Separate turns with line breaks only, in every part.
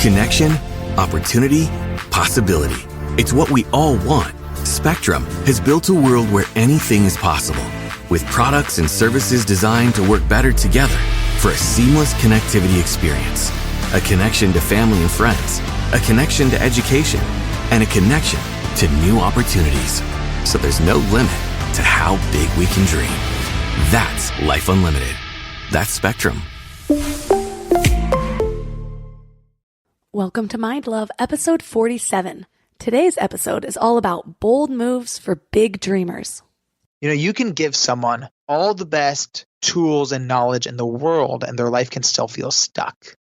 Connection, opportunity, possibility. It's what we all want. Spectrum has built a world where anything is possible, with products and services designed to work better together for a seamless connectivity experience. A connection to family and friends, a connection to education, and a connection to new opportunities. So there's no limit to how big we can dream. That's Life Unlimited. That's Spectrum.
Welcome to Mind Love, episode 47. Today's episode is all about bold moves for big dreamers.
You know, you can give someone all the best tools and knowledge in the world and their life can still feel stuck.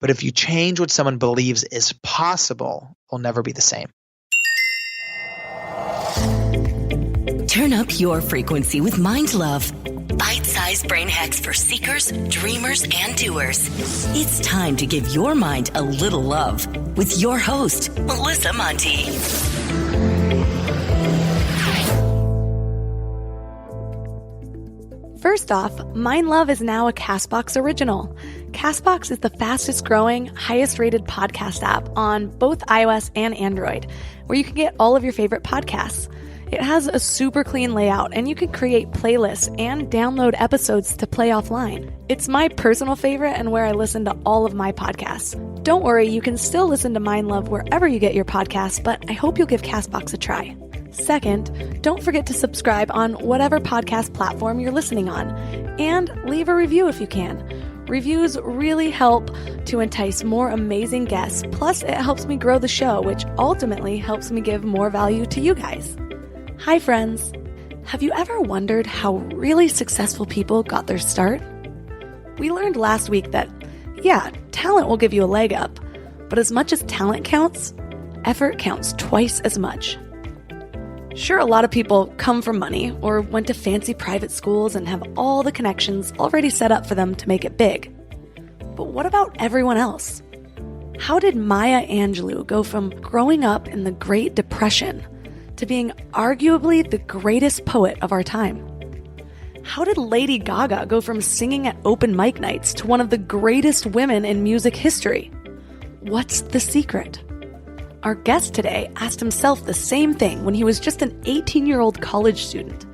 But if you change what someone believes is possible, it'll never be the same.
Turn up your frequency with Mind Love. Bite-sized brain hacks for seekers, dreamers, and doers. It's time to give your mind a little love with your host, Melissa Monti.
First off, Mind Love is now a CastBox original. CastBox is the fastest growing, highest rated podcast app on both iOS and Android, where you can get all of your favorite podcasts. It has a super clean layout, and you can create playlists and download episodes to play offline. It's my personal favorite and where I listen to all of my podcasts. Don't worry, you can still listen to Mind Love wherever you get your podcasts, but I hope you'll give CastBox a try. Second, don't forget to subscribe on whatever podcast platform you're listening on, and leave a review if you can. Reviews really help to entice more amazing guests, plus it helps me grow the show, which ultimately helps me give more value to you guys. Hi friends! Have you ever wondered how really successful people got their start? We learned last week that, yeah, talent will give you a leg up, but as much as talent counts, effort counts twice as much. Sure, a lot of people come from money or went to fancy private schools and have all the connections already set up for them to make it big. But what about everyone else? How did Maya Angelou go from growing up in the Great Depression to being arguably the greatest poet of our time? How did Lady Gaga go from singing at open mic nights to one of the greatest women in music history? What's the secret? Our guest today asked himself the same thing when he was just an 18-year-old college student.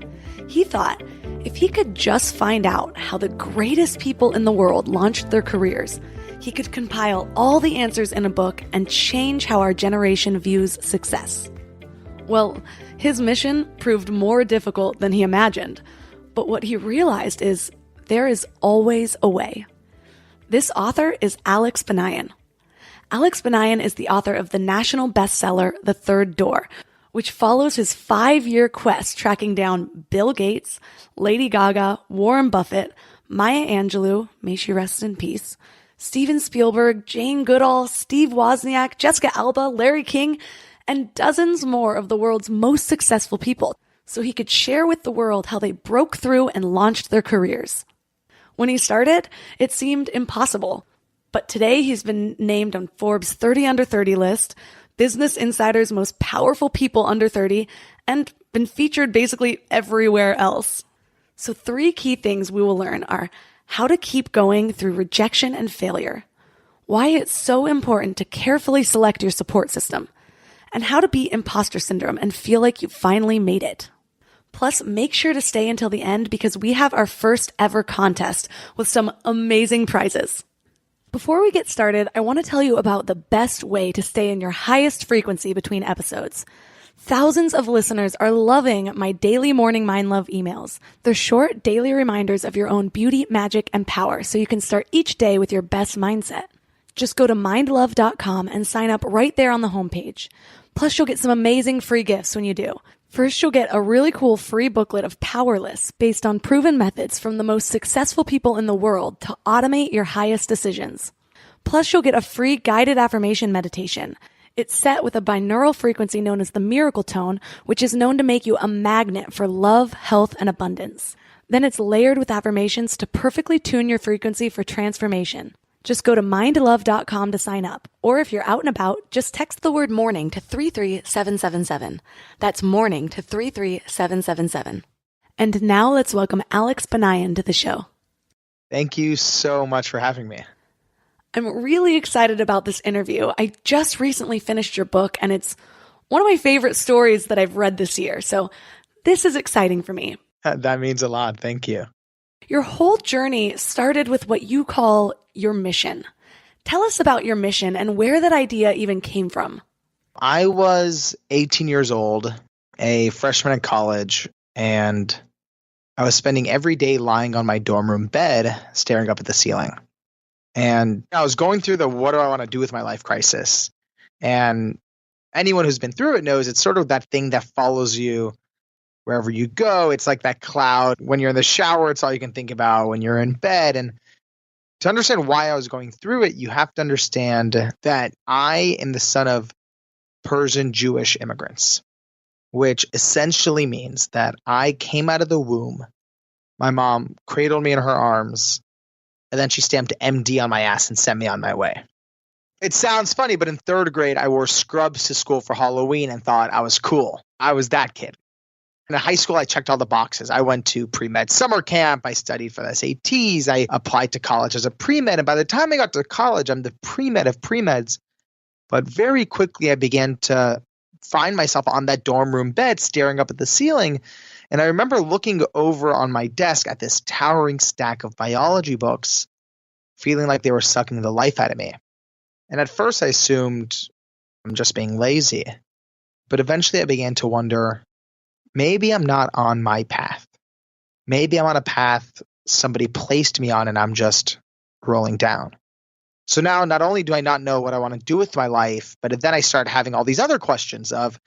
He thought if he could just find out how the greatest people in the world launched their careers, he could compile all the answers in a book and change how our generation views success. Well, his mission proved more difficult than he imagined, but what he realized is there is always a way. This author is Alex Banayan. Alex Banayan is the author of the national bestseller, The Third Door, which follows his 5-year quest tracking down Bill Gates, Lady Gaga, Warren Buffett, Maya Angelou, may she rest in peace, Steven Spielberg, Jane Goodall, Steve Wozniak, Jessica Alba, Larry King, and dozens more of the world's most successful people, so he could share with the world how they broke through and launched their careers. When he started, it seemed impossible. But today he's been named on Forbes' 30 Under 30 list, Business Insider's Most Powerful People Under 30, and been featured basically everywhere else. So 3 key things we will learn are how to keep going through rejection and failure, why it's so important to carefully select your support system, and how to beat imposter syndrome and feel like you finally made it. Plus, make sure to stay until the end because we have our first ever contest with some amazing prizes. Before we get started, I want to tell you about the best way to stay in your highest frequency between episodes. Thousands of listeners are loving my daily morning Mind Love emails. They're short daily reminders of your own beauty, magic, and power so you can start each day with your best mindset. Just go to mindlove.com and sign up right there on the homepage. Plus, you'll get some amazing free gifts when you do. First, you'll get a really cool free booklet of power lists based on proven methods from the most successful people in the world to automate your highest decisions. Plus, you'll get a free guided affirmation meditation. It's set with a binaural frequency known as the miracle tone, which is known to make you a magnet for love, health, and abundance. Then it's layered with affirmations to perfectly tune your frequency for transformation. Just go to mindlove.com to sign up. Or if you're out and about, just text the word morning to 33777. That's morning to 33777. And now let's welcome Alex Banayan to the show.
Thank you so much for having me.
I'm really excited about this interview. I just recently finished your book, and it's one of my favorite stories that I've read this year. So this is exciting for me.
That means a lot. Thank you.
Your whole journey started with what you call your mission. Tell us about your mission and where that idea even came from.
I was 18 years old, a freshman in college, and I was spending every day lying on my dorm room bed, staring up at the ceiling. And I was going through the what do I want to do with my life crisis. And anyone who's been through it knows it's sort of that thing that follows you wherever you go. It's like that cloud. When you're in the shower, it's all you can think about. When you're in bed. And to understand why I was going through it, you have to understand that I am the son of Persian Jewish immigrants, which essentially means that I came out of the womb. My mom cradled me in her arms, and then she stamped MD on my ass and sent me on my way. It sounds funny, but in third grade, I wore scrubs to school for Halloween and thought I was cool. I was that kid. In high school, I checked all the boxes. I went to pre-med summer camp. I studied for the SATs. I applied to college as a pre-med. And by the time I got to college, I'm the pre-med of pre-meds. But very quickly, I began to find myself on that dorm room bed staring up at the ceiling. And I remember looking over on my desk at this towering stack of biology books, feeling like they were sucking the life out of me. And at first, I assumed I'm just being lazy. But eventually, I began to wonder, maybe I'm not on my path. Maybe I'm on a path somebody placed me on and I'm just rolling down. So now not only do I not know what I want to do with my life, but then I start having all these other questions of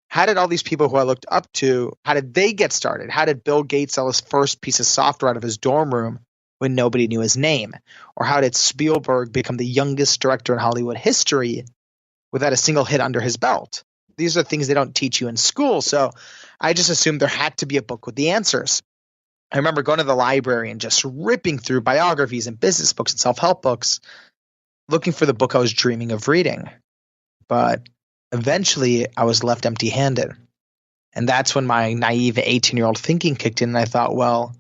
how did all these people who I looked up to, how did they get started? How did Bill Gates sell his first piece of software out of his dorm room when nobody knew his name? Or how did Spielberg become the youngest director in Hollywood history without a single hit under his belt? These are things they don't teach you in school. So I just assumed there had to be a book with the answers. I remember going to the library and just ripping through biographies and business books and self-help books, looking for the book I was dreaming of reading. But eventually I was left empty-handed. And that's when my naive 18-year-old thinking kicked in. And I thought, well,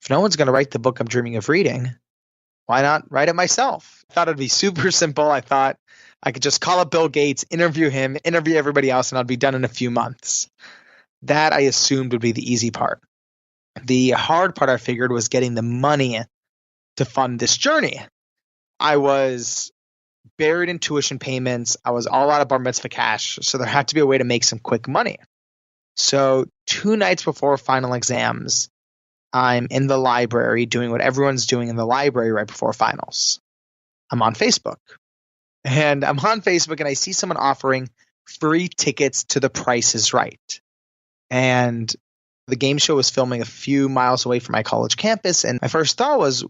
if no one's going to write the book I'm dreaming of reading, why not write it myself? I thought it'd be super simple. I thought I could just call up Bill Gates, interview him, interview everybody else, and I'd be done in a few months. That I assumed would be the easy part. The hard part I figured was getting the money to fund this journey. I was buried in tuition payments. I was all out of bar mitzvah cash, so there had to be a way to make some quick money. So 2 nights before final exams, I'm in the library doing what everyone's doing in the library right before finals. I'm on Facebook. And I'm on Facebook and I see someone offering free tickets to The Price is Right. And the game show was filming a few miles away from my college campus. And my first thought was,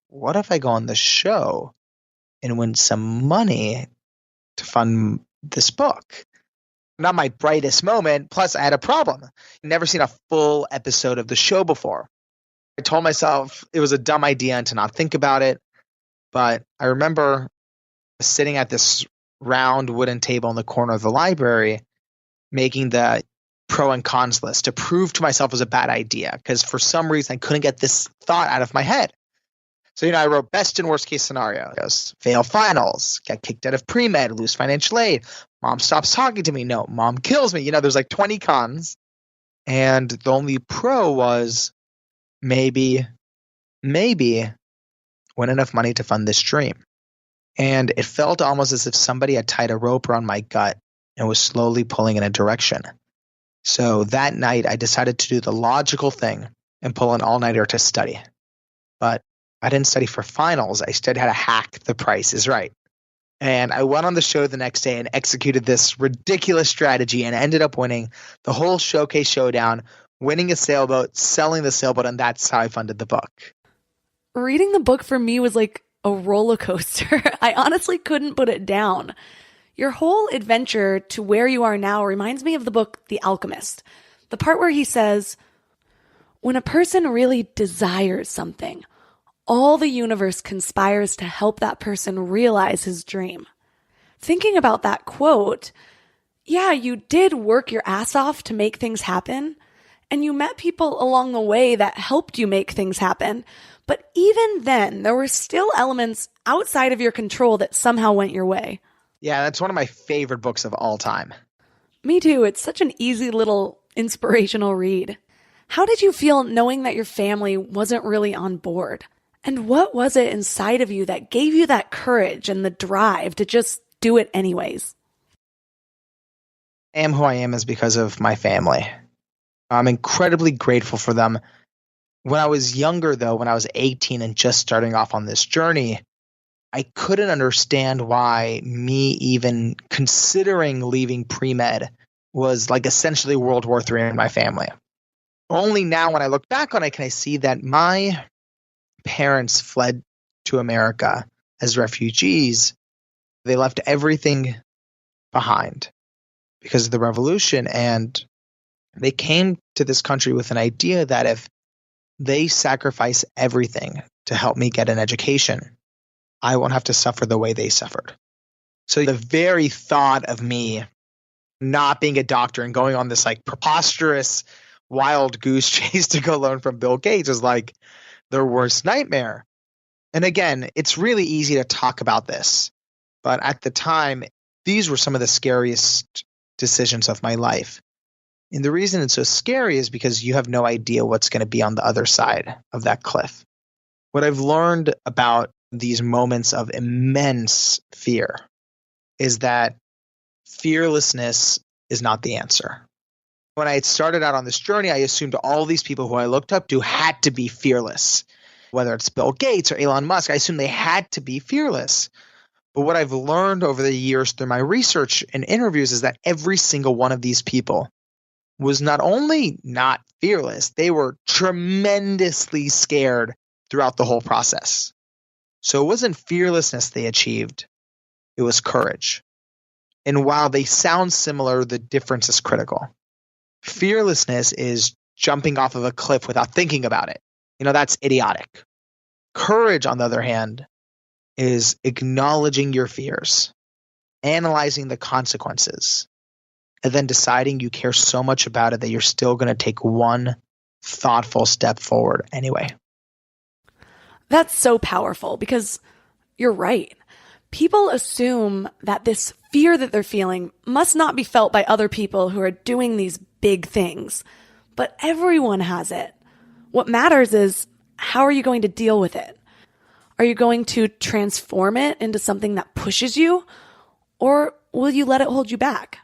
what if I go on the show and win some money to fund this book? Not my brightest moment. Plus, I had a problem. I'd never seen a full episode of the show before. I told myself it was a dumb idea and to not think about it. But I remember sitting at this round wooden table in the corner of the library, making the pro and cons list to prove to myself it was a bad idea. Because for some reason, I couldn't get this thought out of my head. So, I wrote best and worst case scenarios, fail finals, get kicked out of pre-med, lose financial aid, mom stops talking to me, no, mom kills me. There's like 20 cons. And the only pro was maybe win enough money to fund this dream. And it felt almost as if somebody had tied a rope around my gut and was slowly pulling in a direction. So that night, I decided to do the logical thing and pull an all-nighter to study. But I didn't study for finals. I studied how to hack The Price is Right. And I went on the show the next day and executed this ridiculous strategy and ended up winning the whole showcase showdown, winning a sailboat, selling the sailboat, and that's how I funded the book.
Reading the book for me was like a roller coaster. I honestly couldn't put it down. Your whole adventure to where you are now reminds me of the book The Alchemist. The part where he says, when a person really desires something, all the universe conspires to help that person realize his dream. Thinking about that quote, yeah, you did work your ass off to make things happen, and you met people along the way that helped you make things happen, But even then, there were still elements outside of your control that somehow went your way.
Yeah, that's one of my favorite books of all time.
Me too. It's such an easy little inspirational read. How did you feel knowing that your family wasn't really on board? And what was it inside of you that gave you that courage and the drive to just do it anyways?
I am who I am is because of my family. I'm incredibly grateful for them. When I was younger, though, when I was 18 and just starting off on this journey, I couldn't understand why me even considering leaving pre-med was like essentially World War III in my family. Only now when I look back on it can I see that my parents fled to America as refugees. They left everything behind because of the revolution, and they came to this country with an idea that if they sacrifice everything to help me get an education, I won't have to suffer the way they suffered. So the very thought of me not being a doctor and going on this like preposterous wild goose chase to go learn from Bill Gates is like their worst nightmare. And again, it's really easy to talk about this, but at the time, these were some of the scariest decisions of my life. And the reason it's so scary is because you have no idea what's going to be on the other side of that cliff. What I've learned about these moments of immense fear is that fearlessness is not the answer. When I had started out on this journey, I assumed all these people who I looked up to had to be fearless. Whether it's Bill Gates or Elon Musk, I assumed they had to be fearless. But what I've learned over the years through my research and interviews is that every single one of these people was not only not fearless, they were tremendously scared throughout the whole process. So it wasn't fearlessness they achieved, it was courage. And while they sound similar, the difference is critical. Fearlessness is jumping off of a cliff without thinking about it. That's idiotic. Courage, on the other hand, is acknowledging your fears, analyzing the consequences, and then deciding you care so much about it that you're still going to take one thoughtful step forward anyway.
That's so powerful because you're right. People assume that this fear that they're feeling must not be felt by other people who are doing these big things, but everyone has it. What matters is, how are you going to deal with it? Are you going to transform it into something that pushes you, or will you let it hold you back?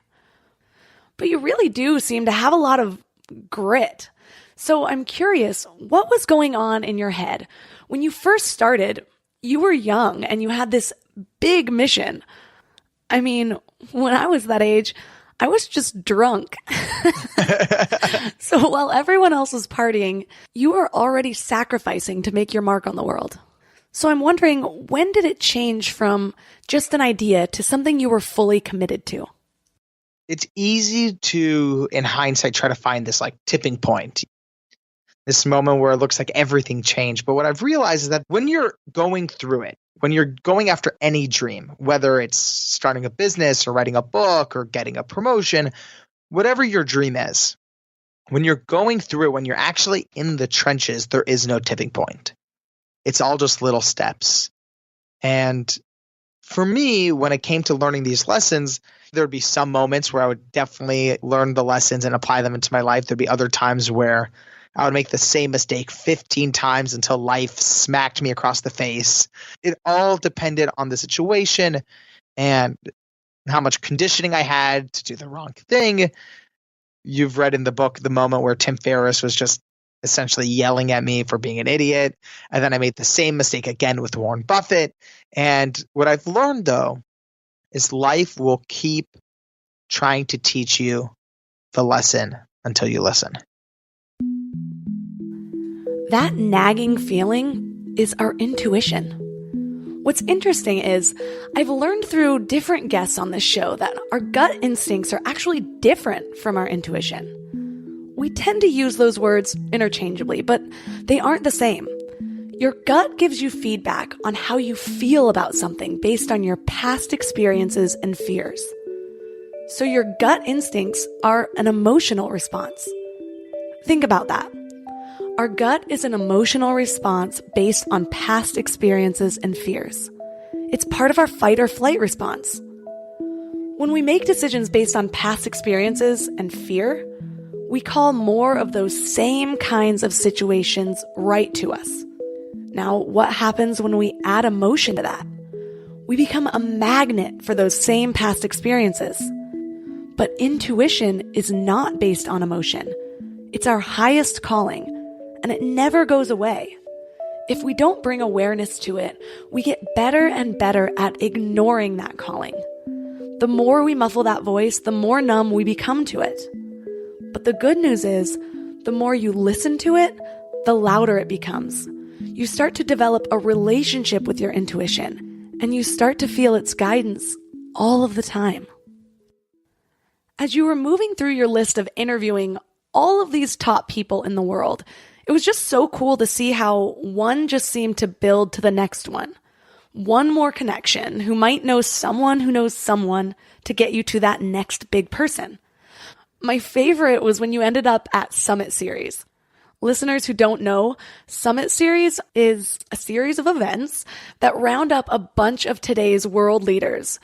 But you really do seem to have a lot of grit. So I'm curious, what was going on in your head? When you first started, you were young and you had this big mission. I mean, when I was that age, I was just drunk. So while everyone else was partying, you were already sacrificing to make your mark on the world. So I'm wondering, when did it change from just an idea to something you were fully committed to?
It's easy to, in hindsight, try to find this like tipping point, this moment where it looks like everything changed. But what I've realized is that when you're going through it, when you're going after any dream, whether it's starting a business or writing a book or getting a promotion, whatever your dream is, when you're going through it, when you're actually in the trenches, there is no tipping point. It's all just little steps. And for me, when it came to learning these lessons, there would be some moments where I would definitely learn the lessons and apply them into my life. There'd be other times where I would make the same mistake 15 times until life smacked me across the face. It all depended on the situation and how much conditioning I had to do the wrong thing. You've read in the book the moment where Tim Ferriss was just essentially yelling at me for being an idiot. And then I made the same mistake again with Warren Buffett. And what I've learned, though, is life will keep trying to teach you the lesson until you listen.
That nagging feeling is our intuition. What's interesting is I've learned through different guests on this show that our gut instincts are actually different from our intuition. We tend to use those words interchangeably, but they aren't the same. Your gut gives you feedback on how you feel about something based on your past experiences and fears. So your gut instincts are an emotional response. Think about that. Our gut is an emotional response based on past experiences and fears. It's part of our fight or flight response. When we make decisions based on past experiences and fear, we call more of those same kinds of situations right to us. Now, what happens when we add emotion to that? We become a magnet for those same past experiences. But intuition is not based on emotion. It's our highest calling, and it never goes away. If we don't bring awareness to it, we get better and better at ignoring that calling. The more we muffle that voice, the more numb we become to it. But the good news is, the more you listen to it, the louder it becomes. You start to develop a relationship with your intuition, and you start to feel its guidance all of the time. As you were moving through your list of interviewing all of these top people in the world, it was just so cool to see how one just seemed to build to the next one. One more connection who might know someone who knows someone to get you to that next big person. My favorite was when you ended up at Summit Series. Listeners who don't know, Summit Series is a series of events that round up a bunch of today's world leaders.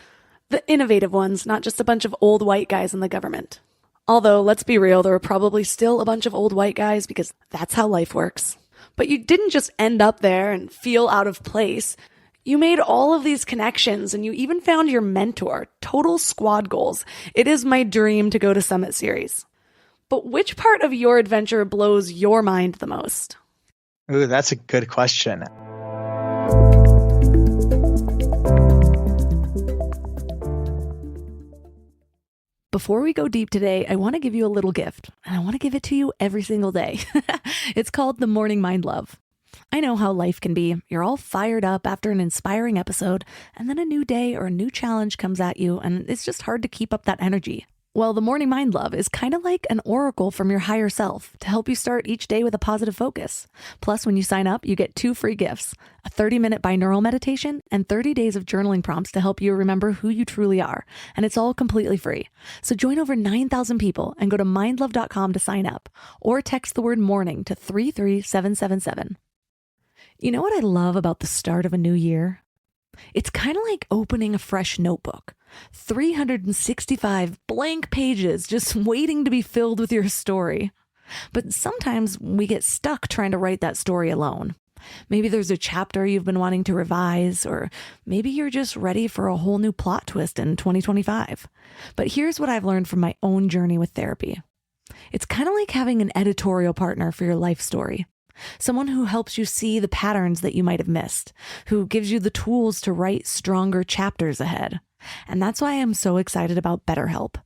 The innovative ones, not just a bunch of old white guys in the government. Although, let's be real, there are probably still a bunch of old white guys because that's how life works. But you didn't just end up there and feel out of place. You made all of these connections and you even found your mentor. Total squad goals. It is my dream to go to Summit Series. But which part of your adventure blows your mind the most?
Ooh, that's a good question.
Before we go deep today, I want to give you a little gift, and I want to give it to you every single day. It's called the Morning Mind Love. I know how life can be. You're all fired up after an inspiring episode, and then a new day or a new challenge comes at you, and it's just hard to keep up that energy. Well, the Morning Mind Love is kind of like an oracle from your higher self to help you start each day with a positive focus. Plus, when you sign up, you get 2 free gifts, a 30-minute binaural meditation and 30 days of journaling prompts to help you remember who you truly are. And it's all completely free. So join over 9,000 people and go to mindlove.com to sign up or text the word morning to 33777. You know what I love about the start of a new year? It's kind of like opening a fresh notebook. 365 blank pages just waiting to be filled with your story. But sometimes we get stuck trying to write that story alone. Maybe there's a chapter you've been wanting to revise, or maybe you're just ready for a whole new plot twist in 2025. But here's what I've learned from my own journey with therapy. It's kind of like having an editorial partner for your life story. Someone who helps you see the patterns that you might have missed, who gives you the tools to write stronger chapters ahead. And that's why I'm so excited about BetterHelp.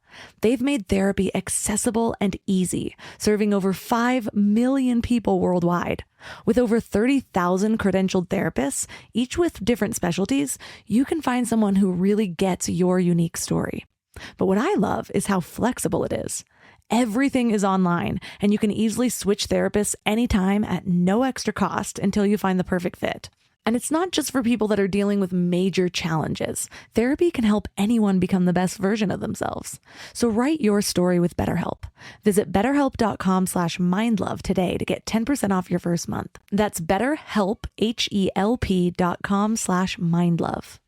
They've made therapy accessible and easy, serving over 5 million people worldwide. With over 30,000 credentialed therapists, each with different specialties, you can find someone who really gets your unique story. But what I love is how flexible it is. Everything is online, and you can easily switch therapists anytime at no extra cost until you find the perfect fit. And it's not just for people that are dealing with major challenges. Therapy can help anyone become the best version of themselves. So write your story with BetterHelp. Visit betterhelp.com/mindlove today to get 10% off your first month. That's BetterHelp, HELP.com/mindlove.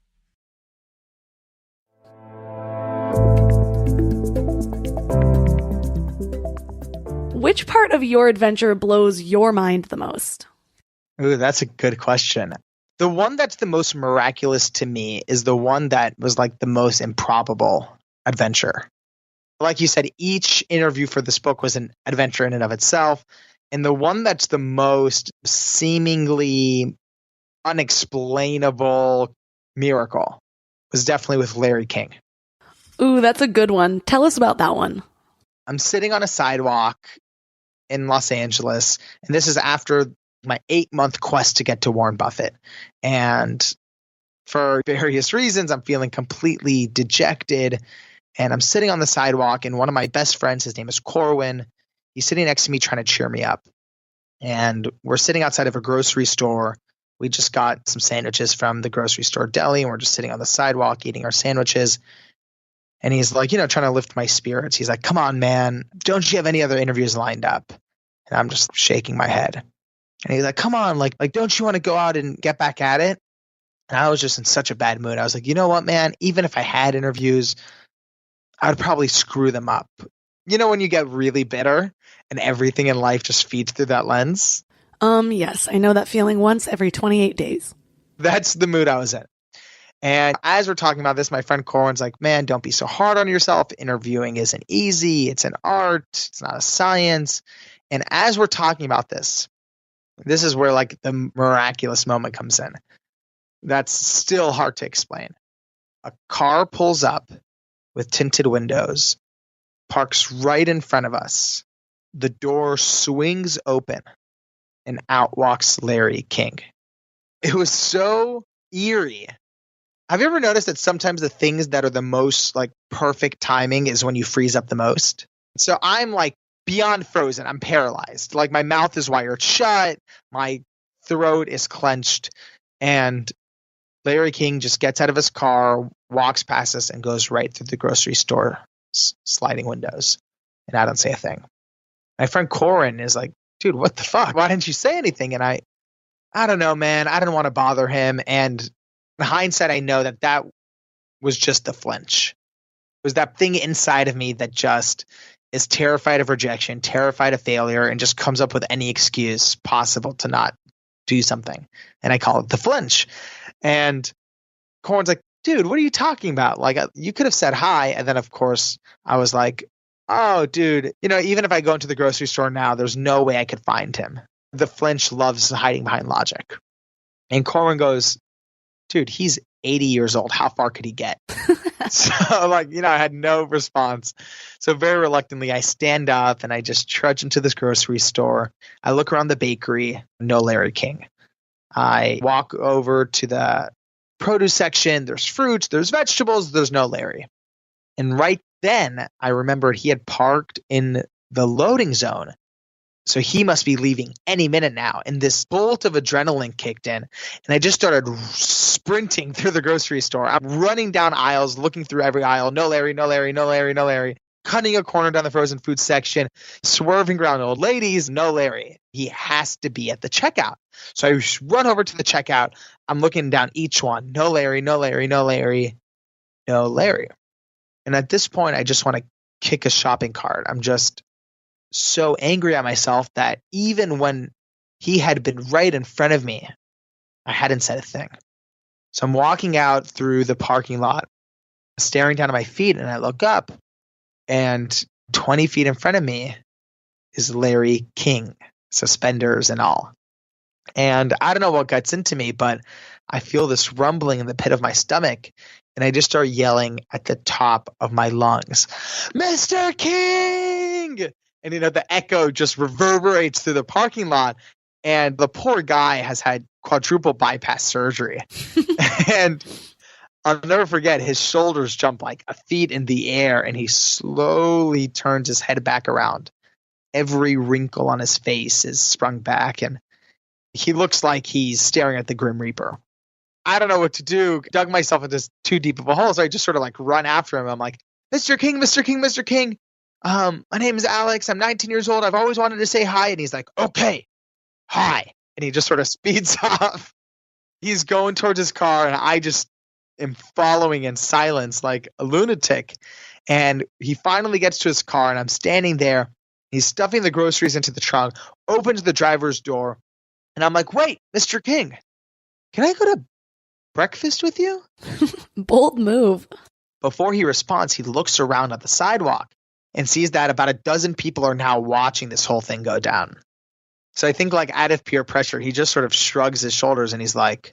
Which part of your adventure blows your mind the most?
Ooh, that's a good question. The one that's the most miraculous to me is the one that was like the most improbable adventure. Like you said, each interview for this book was an adventure in and of itself. And the one that's the most seemingly unexplainable miracle was definitely with Larry King.
Ooh, that's a good one. Tell us about that one.
I'm sitting on a sidewalk in Los Angeles, and this is after my 8-month quest to get to Warren Buffett. And for various reasons, I'm feeling completely dejected. And I'm sitting on the sidewalk, and one of my best friends, his name is Corwin, he's sitting next to me trying to cheer me up. And we're sitting outside of a grocery store. We just got some sandwiches from the grocery store deli, and we're just sitting on the sidewalk eating our sandwiches. And he's like, trying to lift my spirits. He's like, come on, man, don't you have any other interviews lined up? And I'm just shaking my head. And he's like, come on, like, don't you want to go out and get back at it? And I was just in such a bad mood. I was like, you know what, man? Even if I had interviews, I'd probably screw them up. You know when you get really bitter and everything in life just feeds through that lens?
Yes, I know that feeling once every 28 days.
That's the mood I was in. And as we're talking about this, my friend Corin's like, man, don't be so hard on yourself. Interviewing isn't easy. It's an art. It's not a science. And as we're talking about this is where like the miraculous moment comes in. That's still hard to explain. A car pulls up with tinted windows, parks right in front of us. The door swings open and out walks Larry King. It was so eerie. Have you ever noticed that sometimes the things that are the most like perfect timing is when you freeze up the most? So I'm like beyond frozen. I'm paralyzed. Like my mouth is wired shut. My throat is clenched. And Larry King just gets out of his car, walks past us, and goes right through the grocery store sliding windows. And I don't say a thing. My friend Corin is like, dude, what the fuck? Why didn't you say anything? And I don't know, man. I didn't want to bother him. And in hindsight, I know that was just the flinch. It was that thing inside of me that just is terrified of rejection, terrified of failure, and just comes up with any excuse possible to not do something. And I call it the flinch. And Corin's like, dude, what are you talking about? Like, you could have said hi. And then, of course, I was like, oh, dude, even if I go into the grocery store now, there's no way I could find him. The flinch loves hiding behind logic. And Corin goes, dude, he's 80 years old. How far could he get? So I had no response. So very reluctantly, I stand up and I just trudge into this grocery store. I look around the bakery, no Larry King. I walk over to the produce section. There's fruits, there's vegetables, there's no Larry. And right then I remembered he had parked in the loading zone. So he must be leaving any minute now. And this bolt of adrenaline kicked in. And I just started sprinting through the grocery store. I'm running down aisles, looking through every aisle. No Larry, no Larry, no Larry, no Larry. Cutting a corner down the frozen food section, swerving around old ladies, no Larry. He has to be at the checkout. So I run over to the checkout. I'm looking down each one. No Larry, no Larry, no Larry, no Larry. And at this point, I just want to kick a shopping cart. I'm just so angry at myself that even when he had been right in front of me, I hadn't said a thing. So I'm walking out through the parking lot, staring down at my feet, and I look up, and 20 feet in front of me is Larry King, suspenders and all. And I don't know what gets into me, but I feel this rumbling in the pit of my stomach, and I just start yelling at the top of my lungs, Mr. King! And, the echo just reverberates through the parking lot. And the poor guy has had quadruple bypass surgery. And I'll never forget, his shoulders jump like a feet in the air, and he slowly turns his head back around. Every wrinkle on his face is sprung back, and he looks like he's staring at the Grim Reaper. I don't know what to do. Dug myself into too deep of a hole, so I just sort of like run after him. I'm like, Mr. King, Mr. King, Mr. King. My name is Alex. I'm 19 years old. I've always wanted to say hi. And he's like, okay, hi. And he just sort of speeds off. He's going towards his car, and I just am following in silence like a lunatic. And he finally gets to his car, and I'm standing there. He's stuffing the groceries into the trunk, opens the driver's door, and I'm like, wait, Mr. King, can I go to breakfast with you?
Bold move.
Before he responds, he looks around at the sidewalk and sees that about a dozen people are now watching this whole thing go down. So I think like out of peer pressure, he just sort of shrugs his shoulders and he's like,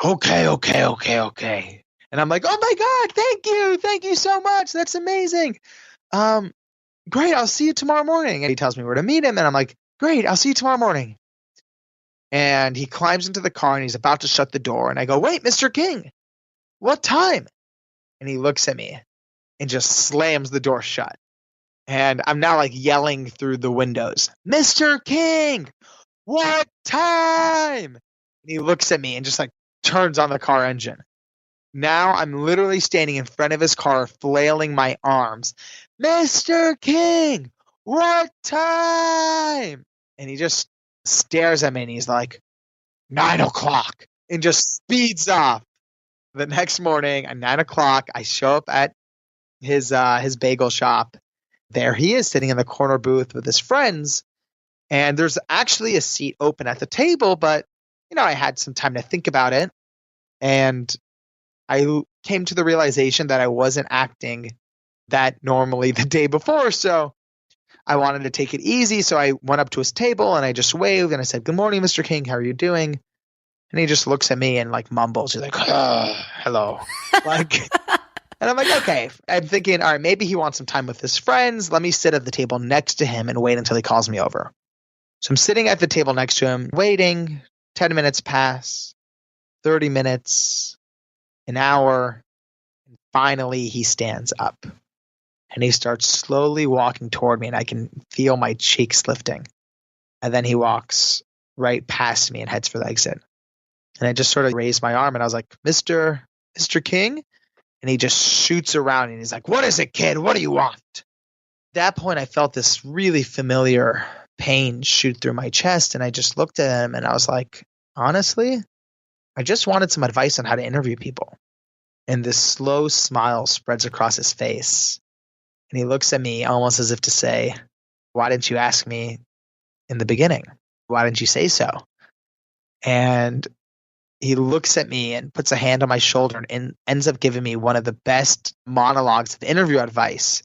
okay. And I'm like, oh my God, thank you so much. That's amazing. Great, I'll see you tomorrow morning. And he tells me where to meet him. And I'm like, great, I'll see you tomorrow morning. And he climbs into the car and he's about to shut the door. And I go, wait, Mr. King, what time? And he looks at me and just slams the door shut. And I'm now like yelling through the windows, Mr. King, what time? And he looks at me and just like turns on the car engine. Now I'm literally standing in front of his car, flailing my arms. Mr. King, what time? And he just stares at me and he's like, 9 o'clock, and just speeds off. The next morning at 9 o'clock, I show up at his bagel shop. There he is sitting in the corner booth with his friends. And there's actually a seat open at the table, but I had some time to think about it. And I came to the realization that I wasn't acting that normally the day before. So I wanted to take it easy. So I went up to his table and I just waved and I said, "Good morning, Mr. King. How are you doing?" And he just looks at me and like mumbles. He's like, "Hello." And I'm like, okay. I'm thinking, all right, maybe he wants some time with his friends. Let me sit at the table next to him and wait until he calls me over. So I'm sitting at the table next to him, waiting. 10 minutes pass, 30 minutes, an hour. And finally, he stands up and he starts slowly walking toward me, and I can feel my cheeks lifting. And then he walks right past me and heads for the exit. And I just sort of raised my arm and I was like, Mr. King? And he just shoots around and he's like, "What is it, kid? What do you want?" At that point, I felt this really familiar pain shoot through my chest. And I just looked at him and I was like, honestly, I just wanted some advice on how to interview people. And this slow smile spreads across his face. And he looks at me almost as if to say, "Why didn't you ask me in the beginning? Why didn't you say so?" And he looks at me and puts a hand on my shoulder and ends up giving me one of the best monologues of interview advice.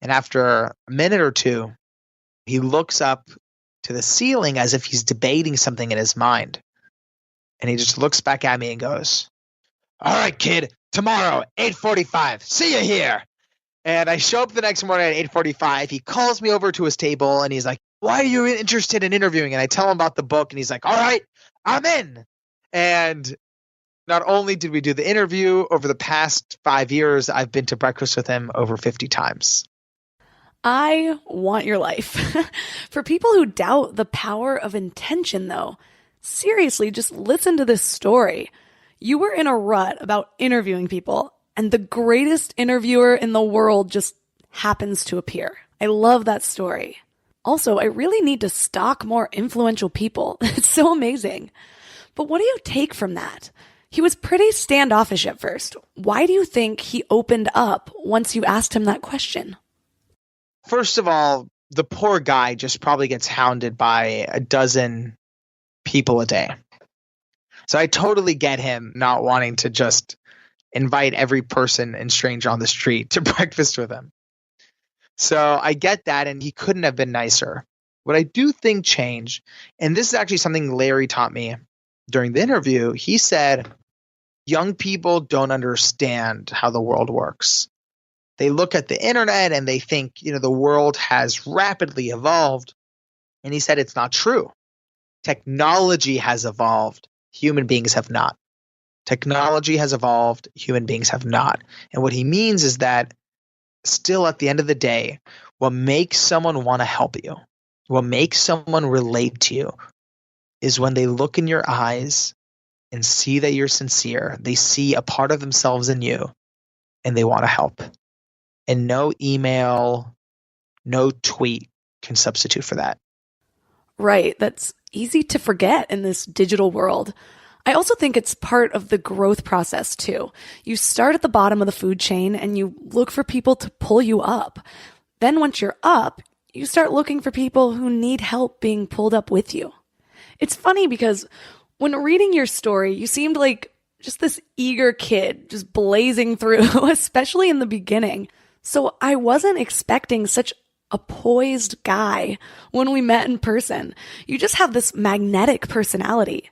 And after a minute or two, he looks up to the ceiling as if he's debating something in his mind. And he just looks back at me and goes, "All right, kid, tomorrow, 8:45. See you here." And I show up the next morning at 8:45. He calls me over to his table and he's like, "Why are you interested in interviewing?" And I tell him about the book and he's like, "All right, I'm in." And not only did we do the interview, over the past 5 years, I've been to breakfast with him over 50 times.
I want your life. For people who doubt the power of intention, though, seriously, just listen to this story. You were in a rut about interviewing people, and the greatest interviewer in the world just happens to appear. I love that story. Also, I really need to stalk more influential people. It's so amazing. But what do you take from that? He was pretty standoffish at first. Why do you think he opened up once you asked him that question?
First of all, the poor guy just probably gets hounded by a dozen people a day. So I totally get him not wanting to just invite every person and stranger on the street to breakfast with him. So I get that, and he couldn't have been nicer. What I do think changed, and this is actually something Larry taught me during the interview, he said, young people don't understand how the world works. They look at the internet and they think, the world has rapidly evolved. And he said it's not true. Technology has evolved. Human beings have not. Technology has evolved. Human beings have not. And what he means is that still at the end of the day, what makes someone want to help you, what makes someone relate to you, is when they look in your eyes and see that you're sincere. They see a part of themselves in you and they want to help. And no email, no tweet can substitute for that.
Right. That's easy to forget in this digital world. I also think it's part of the growth process too. You start at the bottom of the food chain and you look for people to pull you up. Then once you're up, you start looking for people who need help being pulled up with you. It's funny because when reading your story, you seemed like just this eager kid just blazing through, especially in the beginning. So I wasn't expecting such a poised guy when we met in person. You just have this magnetic personality.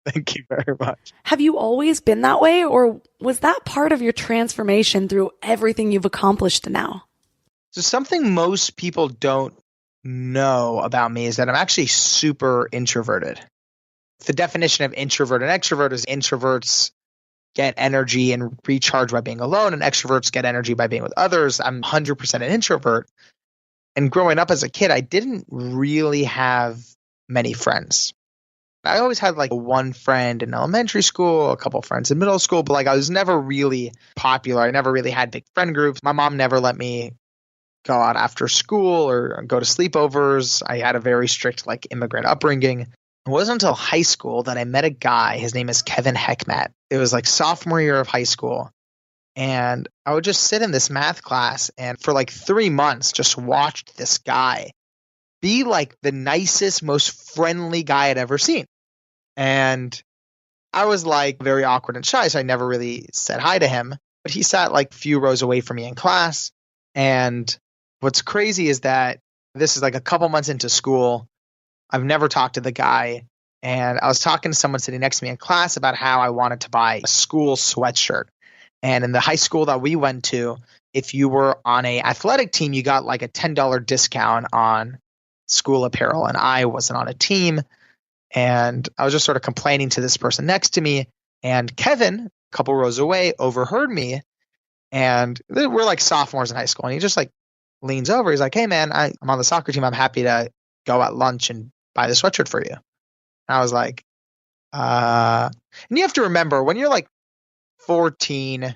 Thank you very much.
Have you always been that way, or was that part of your transformation through everything you've accomplished now?
So something most people don't know about me is that I'm actually super introverted. The definition of introvert and extrovert is introverts get energy and recharge by being alone, and extroverts get energy by being with others. I'm 100% an introvert. And growing up as a kid, I didn't really have many friends. I always had like one friend in elementary school, a couple friends in middle school, but I was never really popular. I never really had big friend groups. My mom never let me go out after school or go to sleepovers. I had a very strict like immigrant upbringing. It wasn't until high school that I met a guy. His name is Kevin Heckmat. It was like sophomore year of high school. And I would just sit in this math class and for like 3 months just watched this guy be like the nicest, most friendly guy I'd ever seen. And I was like very awkward and shy, so I never really said hi to him. But he sat like a few rows away from me in class. And what's crazy is that this is like a couple months into school. I've never talked to the guy. And I was talking to someone sitting next to me in class about how I wanted to buy a school sweatshirt. And in the high school that we went to, if you were on a athletic team, you got like a $10 discount on school apparel. And I wasn't on a team. And I was just sort of complaining to this person next to me. And Kevin, a couple rows away, overheard me. And we're like sophomores in high school. And he just like leans over. He's like, hey, man, I'm on the soccer team. I'm happy to go at lunch and buy the sweatshirt for you. And I was like, and you have to remember when you're like 14,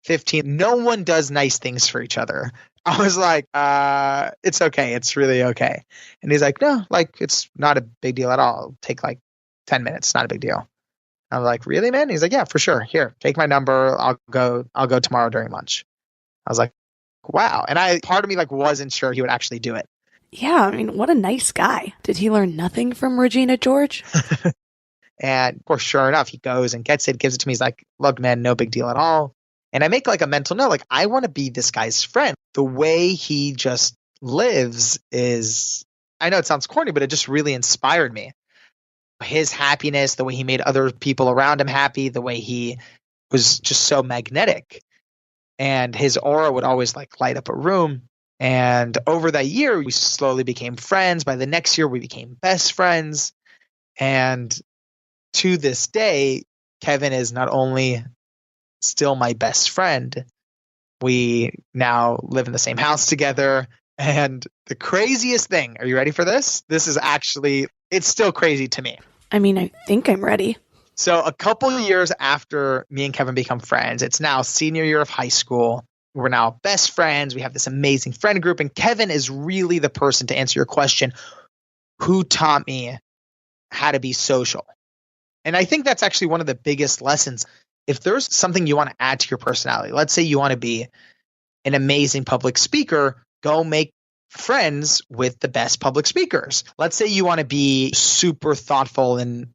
15, no one does nice things for each other. I was like, it's okay. It's really okay. And he's like, no, like, it's not a big deal at all. It'll take like 10 minutes. Not a big deal. I'm like, really, man? He's like, yeah, for sure. Here, take my number. I'll go tomorrow during lunch. I was like, wow. And part of me like wasn't sure he would actually do it.
Yeah, I mean, what a nice guy. Did he learn nothing from Regina George?
And of course, sure enough, he goes and gets it, gives it to me. He's like, look, man, no big deal at all. And I make like a mental note, like, I want to be this guy's friend. The way he just lives is, I know it sounds corny, but it just really inspired me. His happiness, the way he made other people around him happy, the way he was just so magnetic. And his aura would always like light up a room. And over that year, we slowly became friends. By the next year, we became best friends. And to this day, Kevin is not only still my best friend, we now live in the same house together. And the craziest thing, are you ready for this? This is actually, it's still crazy to me.
I mean, I think I'm ready.
So a couple of years after me and Kevin become friends, it's now senior year of high school. We're now best friends. We have this amazing friend group. And Kevin is really the person, to answer your question, who taught me how to be social. And I think that's actually one of the biggest lessons. If there's something you want to add to your personality, let's say you want to be an amazing public speaker, go make friends with the best public speakers. Let's say you want to be super thoughtful and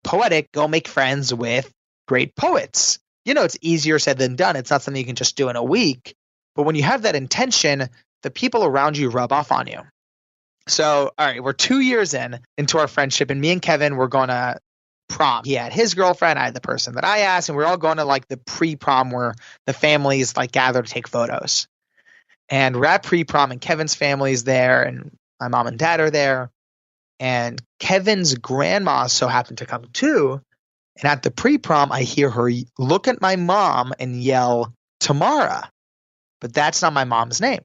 poetic, go make friends with great poets. You know, it's easier said than done. It's not something you can just do in a week. But when you have that intention, the people around you rub off on you. So, all right, we're 2 years into our friendship, and me and Kevin, we're going to prom. He had his girlfriend, I had the person that I asked, and we're all going to like the pre-prom where the families like gather to take photos. And we're at pre-prom, and Kevin's family is there, and my mom and dad are there. And Kevin's grandma so happened to come too. And at the pre-prom, I hear her look at my mom and yell, Tamara. But that's not my mom's name.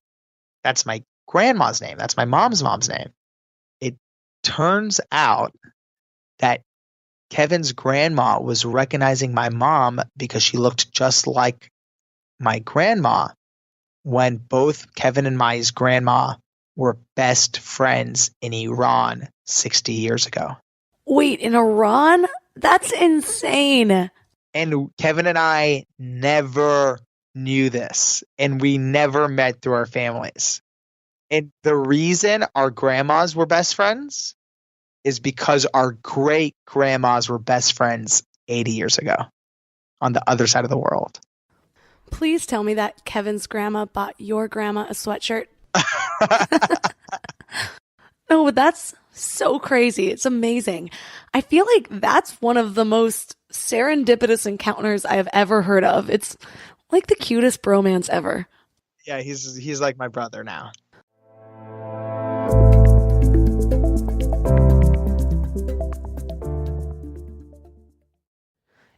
That's my grandma's name. That's my mom's name. It turns out that Kevin's grandma was recognizing my mom because she looked just like my grandma when both Kevin and Maya's grandma were best friends in Iran 60 years ago.
Wait, in Iran? That's insane.
And Kevin and I never knew this, and we never met through our families. And the reason our grandmas were best friends is because our great grandmas were best friends 80 years ago on the other side of the world.
Please tell me that Kevin's grandma bought your grandma a sweatshirt. No, but that's so crazy. It's amazing. I feel like that's one of the most serendipitous encounters I have ever heard of. It's like the cutest bromance ever.
Yeah, he's like my brother now.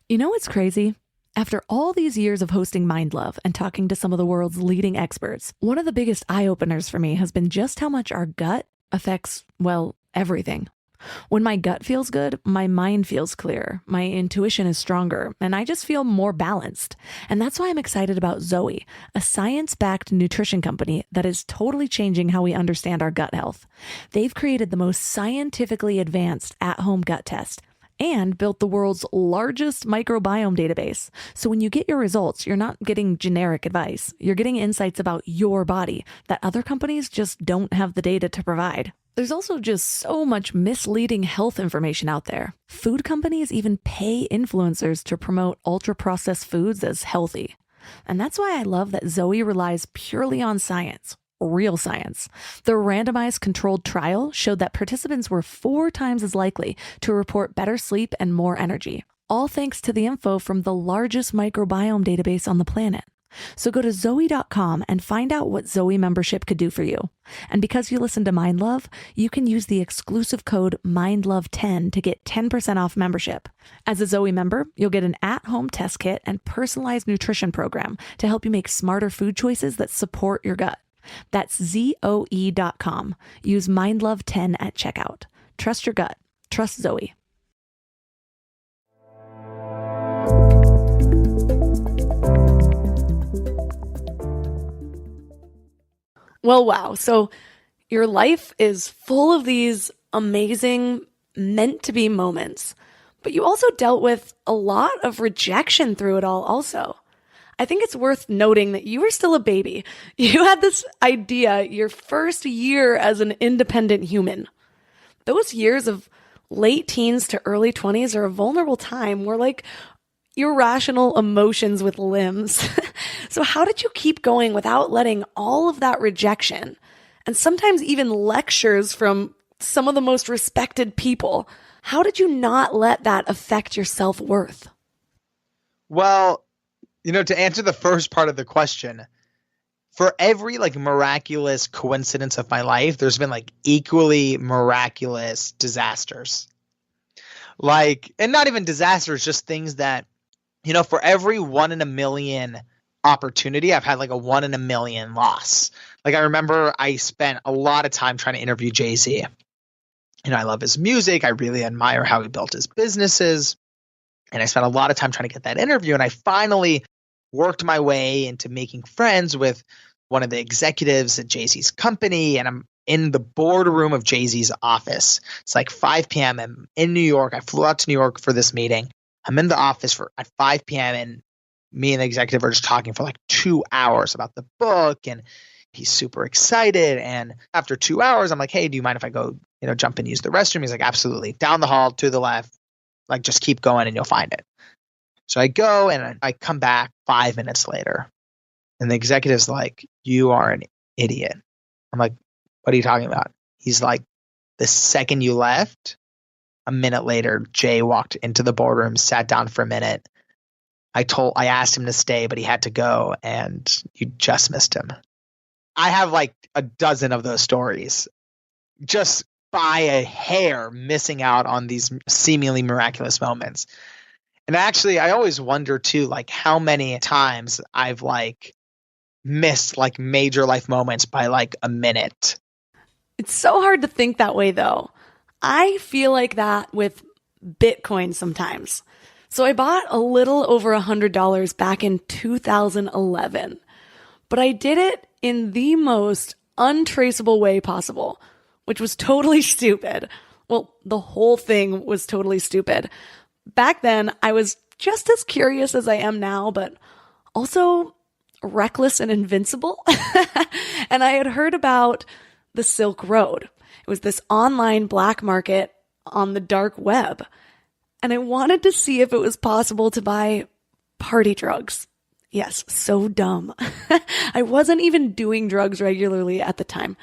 You know what's crazy? After all these years of hosting Mind Love and talking to some of the world's leading experts, one of the biggest eye-openers for me has been just how much our gut affects, well, everything. When my gut feels good, my mind feels clear, my intuition is stronger, and I just feel more balanced. And that's why I'm excited about Zoe, a science-backed nutrition company that is totally changing how we understand our gut health. They've created the most scientifically advanced at-home gut test and built the world's largest microbiome database. So when you get your results, you're not getting generic advice. You're getting insights about your body that other companies just don't have the data to provide. There's also just so much misleading health information out there. Food companies even pay influencers to promote ultra-processed foods as healthy. And that's why I love that Zoe relies purely on science. Real science. The randomized controlled trial showed that participants were 4 times as likely to report better sleep and more energy, all thanks to the info from the largest microbiome database on the planet. So go to Zoe.com and find out what Zoe membership could do for you. And because you listen to Mind Love, you can use the exclusive code MINDLOVE10 to get 10% off membership. As a Zoe member, you'll get an at-home test kit and personalized nutrition program to help you make smarter food choices that support your gut. That's Zoe.com. Use MindLove10 at checkout. Trust your gut. Trust Zoe. Well, wow. So your life is full of these amazing, meant-to-be moments, but you also dealt with a lot of rejection through it all also. I think it's worth noting that you were still a baby. You had this idea your first year as an independent human. Those years of late teens to early 20s are a vulnerable time. We're like irrational emotions with limbs. So how did you keep going without letting all of that rejection and sometimes even lectures from some of the most respected people? How did you not let that affect your self-worth?
Well, to answer the first part of the question, for every miraculous coincidence of my life, there's been equally miraculous disasters. And not even disasters, just things that, for every 1 in a million opportunity, I've had a 1 in a million loss. I remember I spent a lot of time trying to interview Jay-Z. I love his music. I really admire how he built his businesses. And I spent a lot of time trying to get that interview. And I finally worked my way into making friends with one of the executives at Jay-Z's company. And I'm in the boardroom of Jay-Z's office. It's 5 p.m. I'm in New York. I flew out to New York for this meeting. I'm in the office at 5 p.m. and me and the executive are just talking for 2 hours about the book. And he's super excited. And after 2 hours, I'm like, hey, do you mind if I go, jump and use the restroom? He's like, absolutely. Down the hall to the left. Just keep going and you'll find it. So I go and I come back 5 minutes later. And the executive's like, you are an idiot. I'm like, what are you talking about? He's like, the second you left, a minute later, Jay walked into the boardroom, sat down for a minute. I asked him to stay, but he had to go and you just missed him. I have a dozen of those stories. Just by a hair missing out on these seemingly miraculous moments. And actually, I always wonder too, how many times I've missed major life moments by a minute.
It's so hard to think that way though. I feel like that with Bitcoin sometimes. So I bought a little over $100 back in 2011, but I did it in the most untraceable way possible, which was totally stupid. Well, the whole thing was totally stupid. Back then, I was just as curious as I am now, but also reckless and invincible. And I had heard about the Silk Road. It was this online black market on the dark web. And I wanted to see if it was possible to buy party drugs. Yes, so dumb. I wasn't even doing drugs regularly at the time.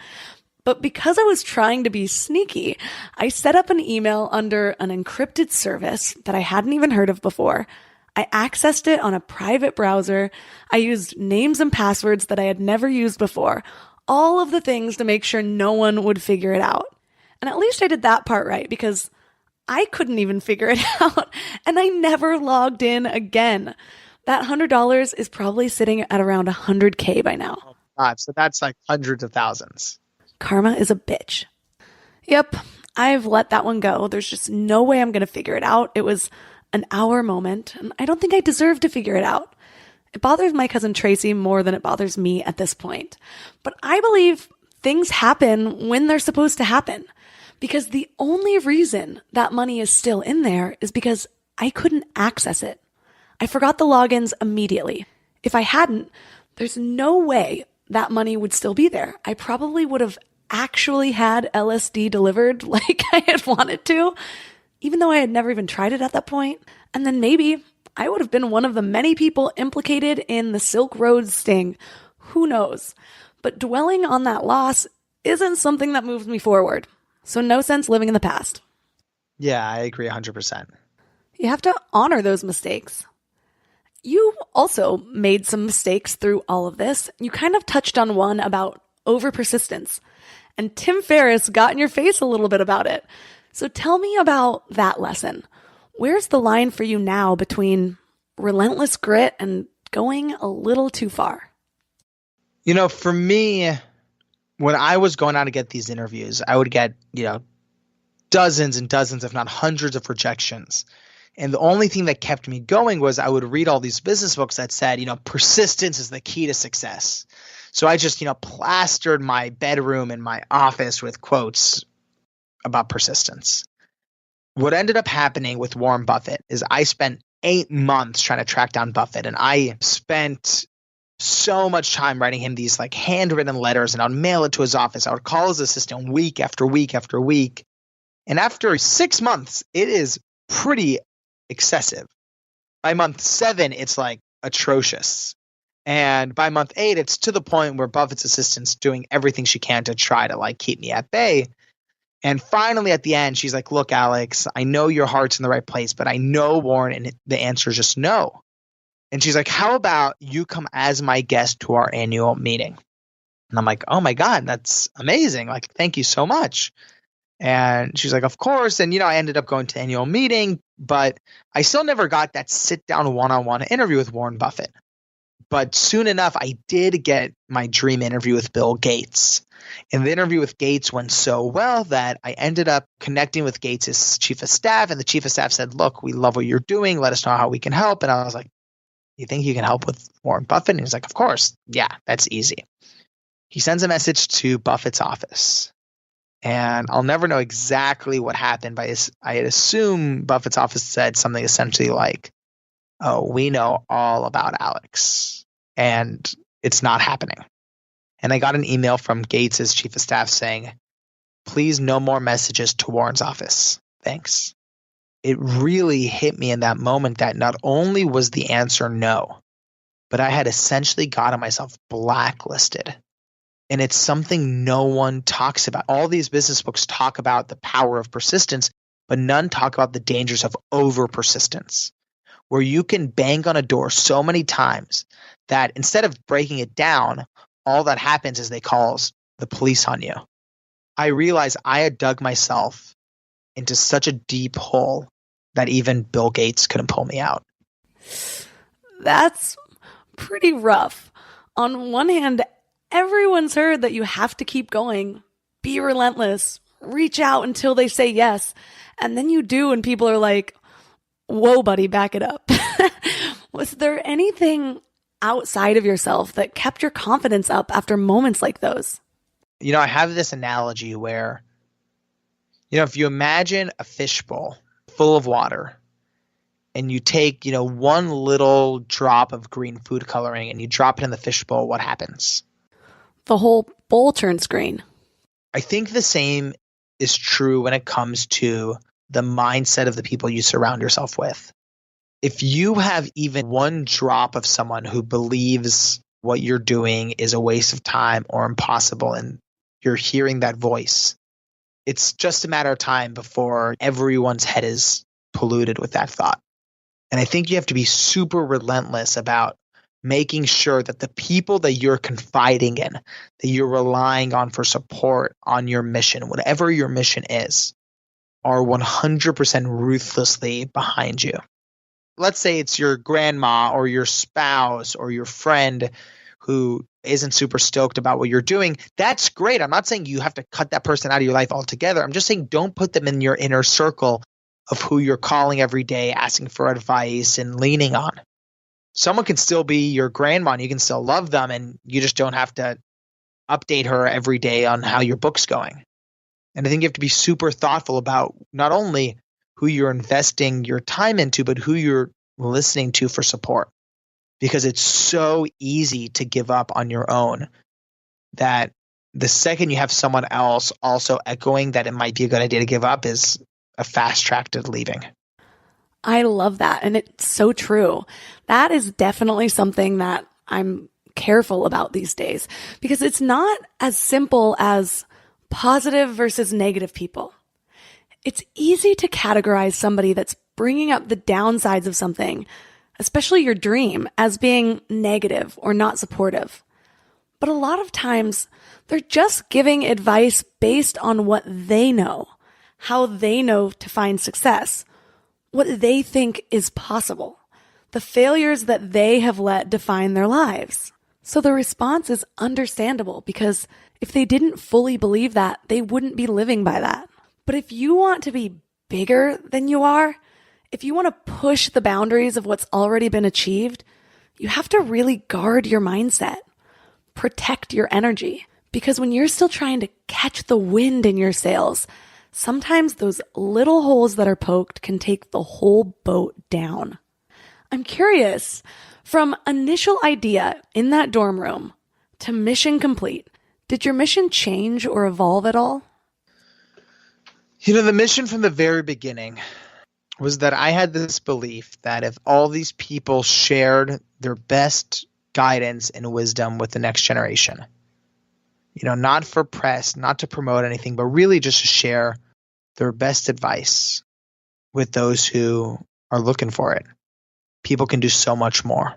But because I was trying to be sneaky, I set up an email under an encrypted service that I hadn't even heard of before. I accessed it on a private browser. I used names and passwords that I had never used before. All of the things to make sure no one would figure it out. And at least I did that part right because I couldn't even figure it out. And I never logged in again. That $100 is probably sitting at around $100K by now.
Oh, God. So that's hundreds of thousands.
Karma is a bitch. Yep, I've let that one go. There's just no way I'm going to figure it out. It was an hour moment, and I don't think I deserve to figure it out. It bothers my cousin Tracy more than it bothers me at this point. But I believe things happen when they're supposed to happen. Because the only reason that money is still in there is because I couldn't access it. I forgot the logins immediately. If I hadn't, there's no way that money would still be there. I probably would have actually had LSD delivered like I had wanted to, even though I had never even tried it at that point. And then maybe I would have been one of the many people implicated in the Silk Road sting. Who knows? But dwelling on that loss isn't something that moves me forward. So no sense living in the past.
Yeah, I agree 100%.
You have to honor those mistakes. You also made some mistakes through all of this. You kind of touched on one about over persistence. And Tim Ferriss got in your face a little bit about it. So tell me about that lesson. Where's the line for you now between relentless grit and going a little too far?
You know, for me, when I was going out to get these interviews, I would get, dozens and dozens, if not hundreds of rejections. And the only thing that kept me going was I would read all these business books that said, persistence is the key to success. So I just, plastered my bedroom and my office with quotes about persistence. What ended up happening with Warren Buffett is I spent 8 months trying to track down Buffett, and I spent so much time writing him these like handwritten letters, and I would mail it to his office. I would call his assistant week after week after week. And after 6 months, it is pretty excessive. By month 7, it's like atrocious. And by month 8, it's to the point where Buffett's assistant's doing everything she can to try to like keep me at bay. And finally at the end, she's like, look, Alex, I know your heart's in the right place, but I know Warren, and the answer is just no. And she's like, how about you come as my guest to our annual meeting? And I'm like, oh my God, that's amazing. Like, thank you so much. And she's like, of course. And, I ended up going to the annual meeting, but I still never got that sit down one-on-one interview with Warren Buffett. But soon enough, I did get my dream interview with Bill Gates. And the interview with Gates went so well that I ended up connecting with Gates' chief of staff. And the chief of staff said, look, we love what you're doing. Let us know how we can help. And I was like, you think you can help with Warren Buffett? And he's like, of course. Yeah, that's easy. He sends a message to Buffett's office. And I'll never know exactly what happened, but I assume Buffett's office said something essentially like, oh, we know all about Alex, and it's not happening. And I got an email from Gates' chief of staff saying, please no more messages to Warren's office. Thanks. It really hit me in that moment that not only was the answer no, but I had essentially gotten myself blacklisted. And it's something no one talks about. All these business books talk about the power of persistence, but none talk about the dangers of over persistence, where you can bang on a door so many times that instead of breaking it down, all that happens is they call the police on you. I realized I had dug myself into such a deep hole that even Bill Gates couldn't pull me out.
That's pretty rough. On one hand, everyone's heard that you have to keep going, be relentless, reach out until they say yes. And then you do, and people are like, whoa, buddy, back it up. Was there anything outside of yourself that kept your confidence up after moments like those?
I have this analogy where, if you imagine a fishbowl full of water and you take, one little drop of green food coloring and you drop it in the fishbowl, what happens?
The whole bowl turns green.
I think the same is true when it comes to the mindset of the people you surround yourself with. If you have even one drop of someone who believes what you're doing is a waste of time or impossible, and you're hearing that voice, it's just a matter of time before everyone's head is polluted with that thought. And I think you have to be super relentless about making sure that the people that you're confiding in, that you're relying on for support on your mission, whatever your mission is, are 100% ruthlessly behind you. Let's say it's your grandma or your spouse or your friend who isn't super stoked about what you're doing, that's great. I'm not saying you have to cut that person out of your life altogether. I'm just saying don't put them in your inner circle of who you're calling every day, asking for advice and leaning on. Someone can still be your grandma and you can still love them, and you just don't have to update her every day on how your book's going. And I think you have to be super thoughtful about not only who you're investing your time into, but who you're listening to for support. Because it's so easy to give up on your own that the second you have someone else also echoing that it might be a good idea to give up is a fast track to leaving.
I love that. And it's so true. That is definitely something that I'm careful about these days, because it's not as simple as positive versus negative people. It's easy to categorize somebody that's bringing up the downsides of something, especially your dream, as being negative or not supportive. But a lot of times they're just giving advice based on what they know, how they know to find success, what they think is possible, the failures that they have let define their lives. So the response is understandable, because if they didn't fully believe that, they wouldn't be living by that. But if you want to be bigger than you are, if you want to push the boundaries of what's already been achieved, you have to really guard your mindset, protect your energy. Because when you're still trying to catch the wind in your sails, sometimes those little holes that are poked can take the whole boat down. I'm curious, from initial idea in that dorm room to mission complete, did your mission change or evolve at all?
The mission from the very beginning was that I had this belief that if all these people shared their best guidance and wisdom with the next generation, not for press, not to promote anything, but really just to share their best advice with those who are looking for it, people can do so much more.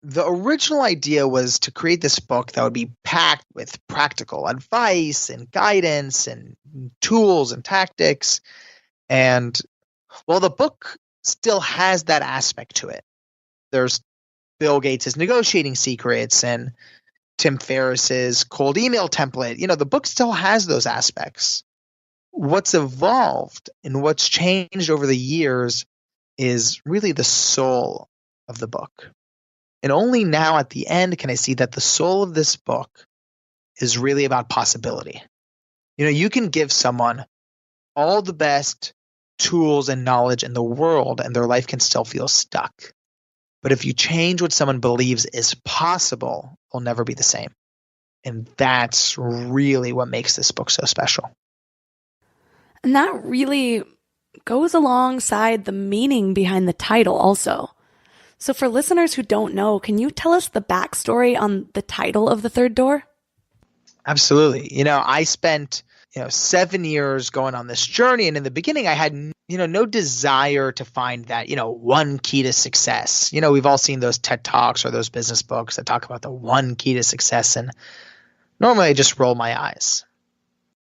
The original idea was to create this book that would be packed with practical advice and guidance and tools and tactics. And well, the book still has that aspect to it. There's Bill Gates' negotiating secrets and Tim Ferriss's cold email template. The book still has those aspects. What's evolved and what's changed over the years is really the soul of the book. And only now at the end can I see that the soul of this book is really about possibility. You can give someone all the best tools and knowledge in the world and their life can still feel stuck. But if you change what someone believes is possible, it'll never be the same. And that's really what makes this book so special.
And that really goes alongside the meaning behind the title also. So for listeners who don't know, can you tell us the backstory on the title of The Third Door?
Absolutely. I spent 7 years going on this journey. And in the beginning, I had, no desire to find that, one key to success. We've all seen those TED Talks or those business books that talk about the one key to success. And normally I just roll my eyes.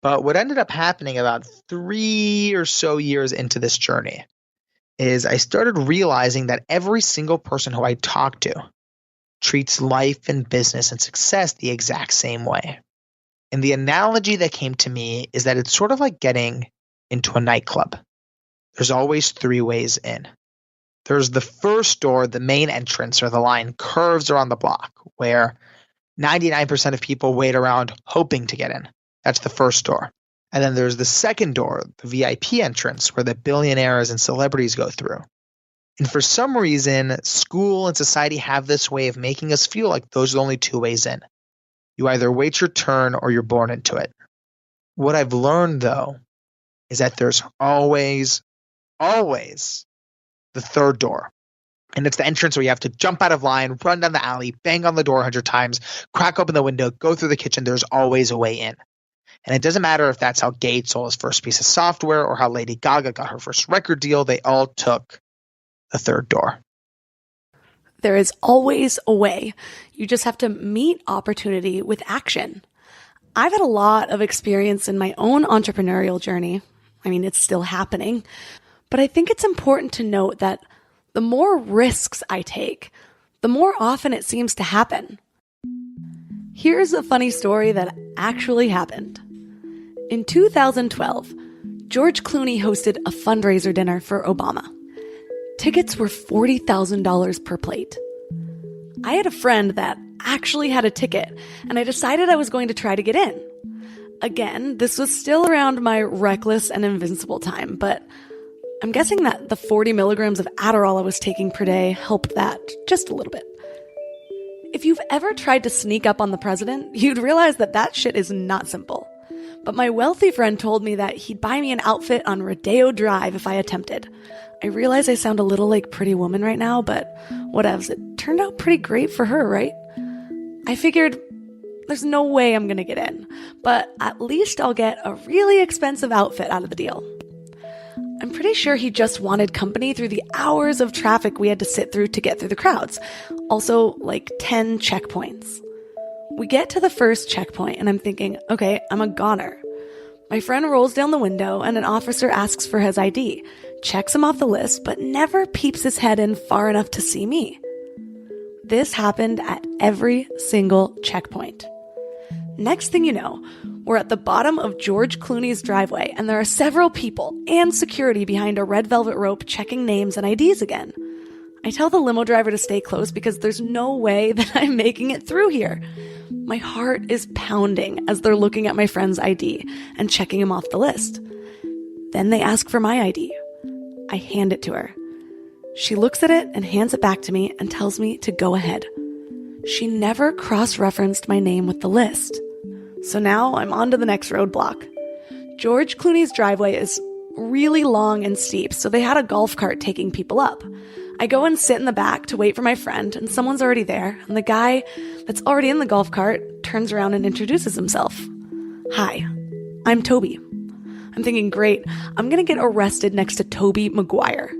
But what ended up happening about 3 or so years into this journey is I started realizing that every single person who I talk to treats life and business and success the exact same way. And the analogy that came to me is that it's sort of like getting into a nightclub. There's always 3 ways in. There's the first door, the main entrance, or the line curves around the block, where 99% of people wait around hoping to get in. That's the first door. And then there's the second door, the VIP entrance, where the billionaires and celebrities go through. And for some reason, school and society have this way of making us feel like those are the only 2 ways in. You either wait your turn or you're born into it. What I've learned, though, is that there's always the third door. And it's the entrance where you have to jump out of line, run down the alley, bang on the door 100 times, crack open the window, go through the kitchen. There's always a way in. And it doesn't matter if that's how Gates sold his first piece of software or how Lady Gaga got her first record deal. They all took the third door.
There is always a way. You just have to meet opportunity with action. I've had a lot of experience in my own entrepreneurial journey. It's still happening. But I think it's important to note that the more risks I take, the more often it seems to happen. Here's a funny story that actually happened. In 2012, George Clooney hosted a fundraiser dinner for Obama. Tickets were $40,000 per plate. I had a friend that actually had a ticket, and I decided I was going to try to get in. Again, this was still around my reckless and invincible time, but I'm guessing that the 40 milligrams of Adderall I was taking per day helped that just a little bit. If you've ever tried to sneak up on the president, you'd realize that that shit is not simple. But my wealthy friend told me that he'd buy me an outfit on Rodeo Drive if I attempted. I realize I sound a little like Pretty Woman right now, but whatevs, it turned out pretty great for her, right? I figured there's no way I'm gonna get in, but at least I'll get a really expensive outfit out of the deal. I'm pretty sure he just wanted company through the hours of traffic we had to sit through to get through the crowds. Also, like 10 checkpoints. We get to the first checkpoint and I'm thinking, okay, I'm a goner. My friend rolls down the window and an officer asks for his ID, checks him off the list, but never peeps his head in far enough to see me. This happened at every single checkpoint. Next thing you know, we're at the bottom of George Clooney's driveway, and there are several people and security behind a red velvet rope checking names and IDs again. I tell the limo driver to stay close because there's no way that I'm making it through here. My heart is pounding as they're looking at my friend's ID and checking him off the list. Then they ask for my ID. I hand it to her. She looks at it and hands it back to me and tells me to go ahead. She never cross-referenced my name with the list. So now I'm on to the next roadblock. George Clooney's driveway is really long and steep, so they had a golf cart taking people up. I go and sit in the back to wait for my friend, and someone's already there, and the guy that's already in the golf cart turns around and introduces himself. Hi, I'm Toby. I'm thinking, great, I'm gonna get arrested next to Toby Maguire.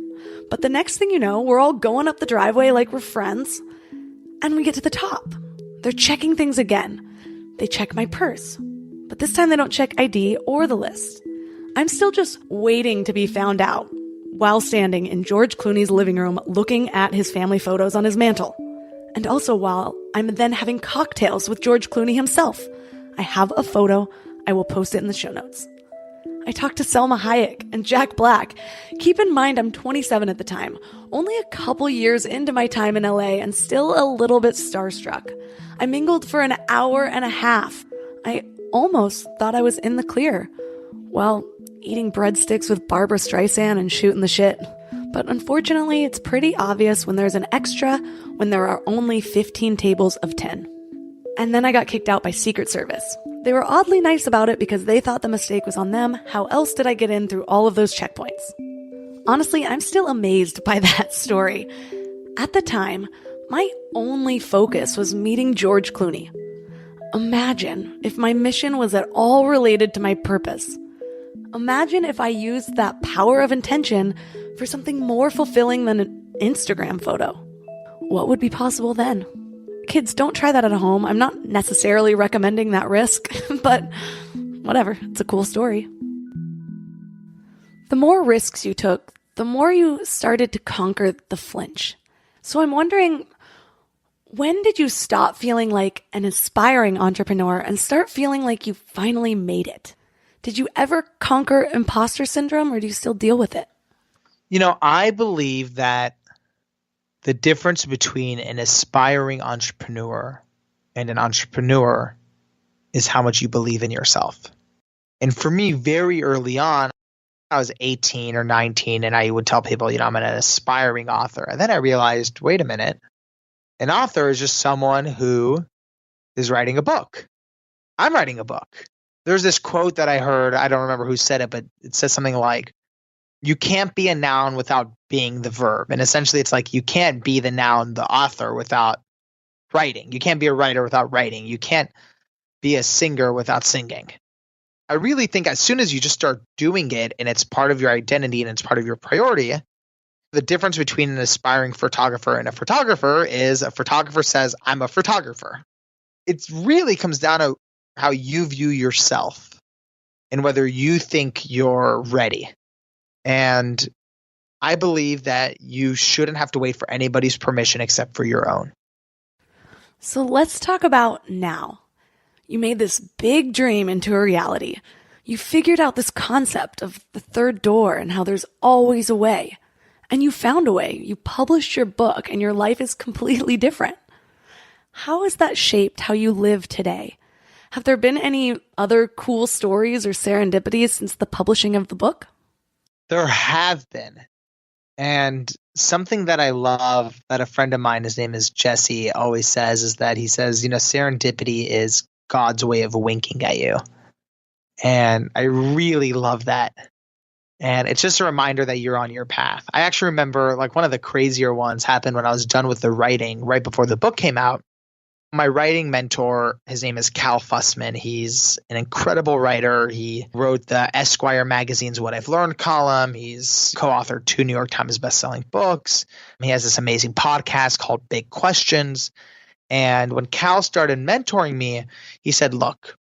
But the next thing you know, we're all going up the driveway like we're friends, and we get to the top. They're checking things again. They check my purse, but this time they don't check ID or the list. I'm still just waiting to be found out while standing in George Clooney's living room looking at his family photos on his mantle. And also while I'm then having cocktails with George Clooney himself. I have a photo. I will post it in the show notes. I talked to Selma Hayek and Jack Black. Keep in mind I'm 27 at the time, only a couple years into my time in LA and still a little bit starstruck. I mingled for an hour and a half. I almost thought I was in the clear. Well, eating breadsticks with Barbara Streisand and shooting the shit. But unfortunately, it's pretty obvious when there's an extra when there are only 15 tables of 10. And then I got kicked out by Secret Service. They were oddly nice about it because they thought the mistake was on them. How else did I get in through all of those checkpoints? Honestly, I'm still amazed by that story. At the time, my only focus was meeting George Clooney. Imagine if my mission was at all related to my purpose. Imagine if I used that power of intention for something more fulfilling than an Instagram photo. What would be possible then? Kids, don't try that at home. I'm not necessarily recommending that risk, but whatever, it's a cool story. The more risks you took, the more you started to conquer the flinch. So I'm wondering, when did you stop feeling like an aspiring entrepreneur and start feeling like you finally made it? Did you ever conquer imposter syndrome, or do you still deal with it?
You know, I believe that the difference between an aspiring entrepreneur and an entrepreneur is how much you believe in yourself. And for me, very early on, I was 18 or 19, and I would tell people, you know, I'm an aspiring author. And then I realized, wait a minute, an author is just someone who is writing a book. I'm writing a book. There's this quote that I heard, I don't remember who said it, but it says something like, you can't be a noun without being the verb. And essentially it's like you can't be the noun, the author, without writing. You can't be a writer without writing. You can't be a singer without singing. I really think as soon as you just start doing it and it's part of your identity and it's part of your priority, the difference between an aspiring photographer and a photographer is a photographer says, I'm a photographer. It really comes down to how you view yourself and whether you think you're ready. And I believe that you shouldn't have to wait for anybody's permission except for your own.
So let's talk about now. You made this big dream into a reality. You figured out this concept of the third door and how there's always a way. And you found a way. You published your book and your life is completely different. How has that shaped how you live today? Have there been any other cool stories or serendipities since the publishing of the book?
There have been. And something that I love that a friend of mine, his name is Jesse, always says is that he says, serendipity is God's way of winking at you. And I really love that. And it's just a reminder that you're on your path. I actually remember one of the crazier ones happened when I was done with the writing right before the book came out. My writing mentor, his name is Cal Fussman. He's an incredible writer. He wrote the Esquire magazine's What I've Learned column. He's co-authored 2 New York Times bestselling books. He has this amazing podcast called Big Questions. And when Cal started mentoring me, he said, look,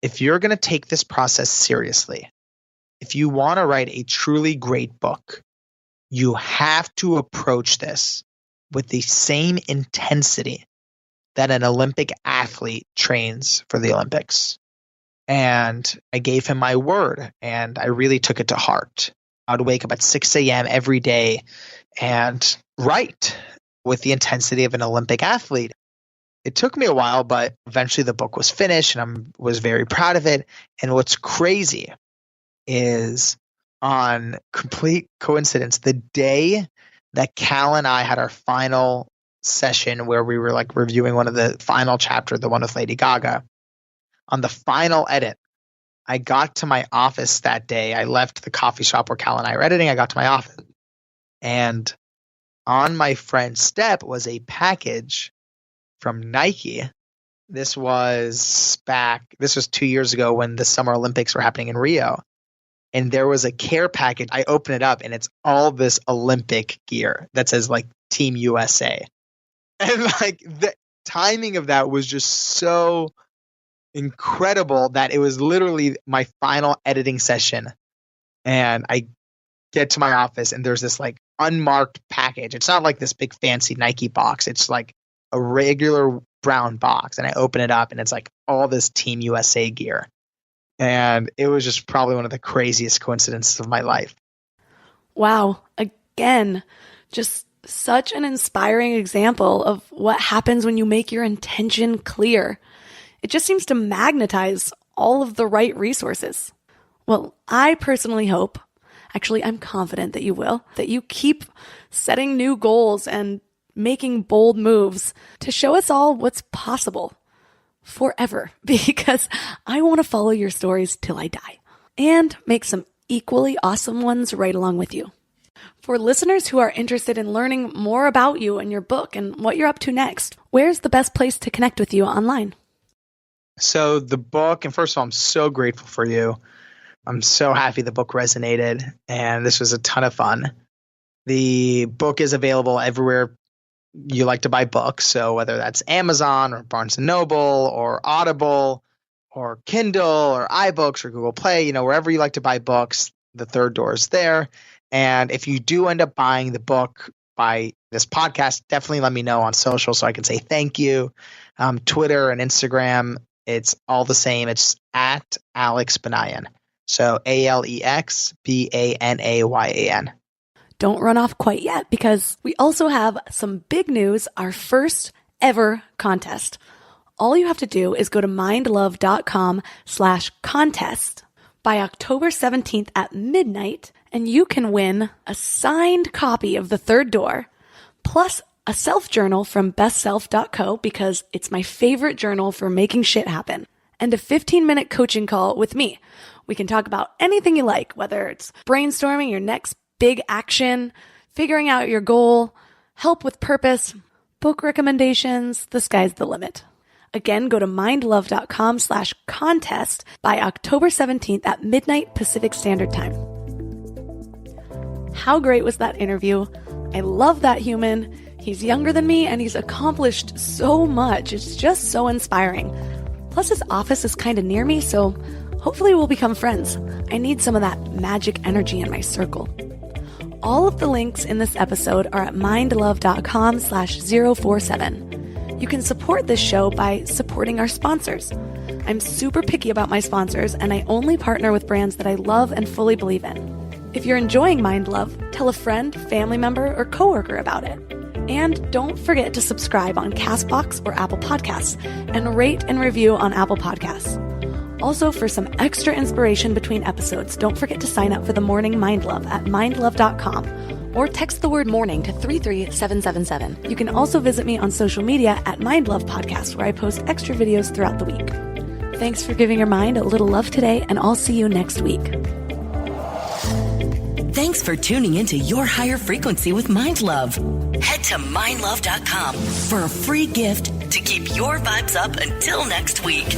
if you're going to take this process seriously, if you want to write a truly great book, you have to approach this with the same intensity that an Olympic athlete trains for the Olympics. And I gave him my word, and I really took it to heart. I would wake up at 6 a.m. every day and write with the intensity of an Olympic athlete. It took me a while, but eventually the book was finished, and I was very proud of it. And what's crazy is, on complete coincidence, the day that Cal and I had our final session where we were reviewing one of the final chapter, the one with Lady Gaga, on the final edit, I got to my office that day. I left the coffee shop where Cal and I were editing. I got to my office, and on my friend's step was a package from Nike. This was 2 years ago when the Summer Olympics were happening in Rio. And there was a care package. I open it up and it's all this Olympic gear that says Team USA. And the timing of that was just so incredible that it was literally my final editing session. And I get to my office and there's this unmarked package. It's not this big fancy Nike box. It's a regular brown box. And I open it up and it's all this Team USA gear. And it was just probably one of the craziest coincidences of my life.
Wow. Again, just such an inspiring example of what happens when you make your intention clear. It just seems to magnetize all of the right resources. Well, I personally hope, actually I'm confident that you will, that you keep setting new goals and making bold moves to show us all what's possible forever, because I want to follow your stories till I die and make some equally awesome ones right along with you. For listeners who are interested in learning more about you and your book and what you're up to next, where's the best place to connect with you online?
So the book, and first of all, I'm so grateful for you. I'm so happy the book resonated, and this was a ton of fun. The book is available everywhere you like to buy books. So whether that's Amazon or Barnes & Noble or Audible or Kindle or iBooks or Google Play, wherever you like to buy books, the third door is there. And if you do end up buying the book by this podcast, definitely let me know on social so I can say thank you. Twitter and Instagram, it's all the same. It's at Alex Banayan. So AlexBanayan.
Don't run off quite yet, because we also have some big news, our first ever contest. All you have to do is go to mindlove.com/contest by October 17th at midnight, and you can win a signed copy of The Third Door, plus a self-journal from bestself.co, because it's my favorite journal for making shit happen, and a 15-minute coaching call with me. We can talk about anything you like, whether it's brainstorming your next big action, figuring out your goal, help with purpose, book recommendations, the sky's the limit. Again, go to mindlove.com/contest by October 17th at midnight Pacific Standard Time. How great was that interview? I love that human. He's younger than me and he's accomplished so much. It's just so inspiring. Plus his office is kind of near me, so hopefully we'll become friends. I need some of that magic energy in my circle. All of the links in this episode are at mindlove.com/047. You can support this show by supporting our sponsors. I'm super picky about my sponsors, and I only partner with brands that I love and fully believe in. If you're enjoying Mind Love, tell a friend, family member, or coworker about it. And don't forget to subscribe on CastBox or Apple Podcasts, and rate and review on Apple Podcasts. Also, for some extra inspiration between episodes, don't forget to sign up for the Morning Mind Love at mindlove.com or text the word morning to 33777. You can also visit me on social media at Mind Love Podcast, where I post extra videos throughout the week. Thanks for giving your mind a little love today, and I'll see you next week.
Thanks for tuning into Your Higher Frequency with Mind Love. Head to mindlove.com for a free gift to keep your vibes up until next week.